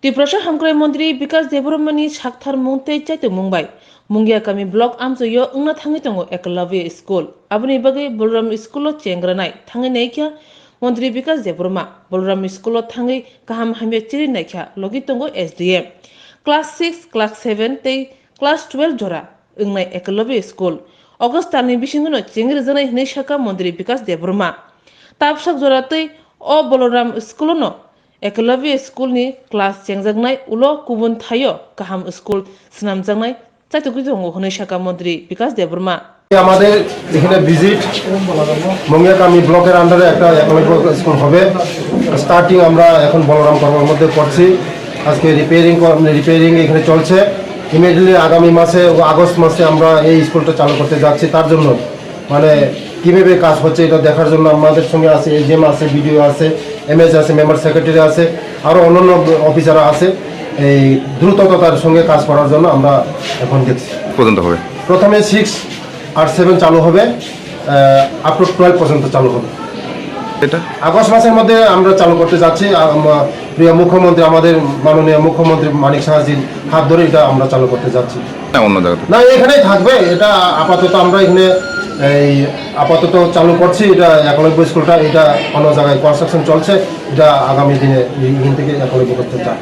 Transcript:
त्रिपुरा हामक्राय मंत्री विकास देबरमानि साकथार मुंते चाइते मुंबाई मुंगिया कामी ब्लॉक आमजयो अंगना थांगी तंगो एकलव्य स्कूल अबनि बगे बलराम स्कूलो चेंग्रानाय थांगी नायख्या मंत्री विकास देबरमा बलराम स्कूलो थांगी गाहाम हामिया चिरि नायख्या लगी तंगो SDM क्लास 6 क्लास 7 ते क्लास 12 जरा अंगनाय एकलव्य स्कूल अगस्त तालनि बिसिंगनो चेंग्रे जनाय हनै साका मंत्री विकास देबरमा ताबसाक जरा तै अ बलराम स्कूलोनो एकलव्य स्कूल नि क्लास चेंजागनाय उलो गुबुन थायो गाहाम स्कूल स्नामजागनाय चाइतुकि दङ हनै साका मंत्री विकास देबरमा আমাদের এখানে ভিজিট মঙ্গিয়াকামি ব্লকের আন্ডারে একটা একলব্য স্কুল হবে স্টার্টিং আমরা এখন বলরাম কর্মের মধ্যে করছি আজকে রিপেয়ারিং এখানে চলছে ইমিডিয়েটলি আগামী মাসে আগস্ট মাসে আমরা এই স্কুলটা চালু করতে যাচ্ছি তার জন্য মানে কিভাবে কাজ হচ্ছে এটা দেখার জন্য আমাদের সঙ্গে আছে এজএম আছে বিডিও আছে এমএস আছে মেম্বার সেক্রেটারি আছে আরও অন্যান্য অফিসাররা আছে এই দ্রুততার সঙ্গে কাজ করার জন্য আমরা এখন দেখছি পর্যন্ত হবে প্রথমে 6 আর 7 চালু হবে আপ টু 12 পর্যন্ত চালু হবে এটা আগস্ট মাসের মধ্যে আমরা চালু করতে যাচ্ছি প্রিয় মুখ্যমন্ত্রী আমাদের মাননীয় মুখ্যমন্ত্রী মানিক সাহাজির হাত ধরে এটা আমরা চালু করতে যাচ্ছি না অন্য জায়গাতে না এখানেই থাকবে এটা আপাতত আমরা এখানে এই আপাতত চালু করছি এটা একলব্য স্কুলটা এটা অন্য জায়গায় কনস্ট্রাকশন চলছে এটা আগামী দিনে এখান থেকে একলব্য করতে চাই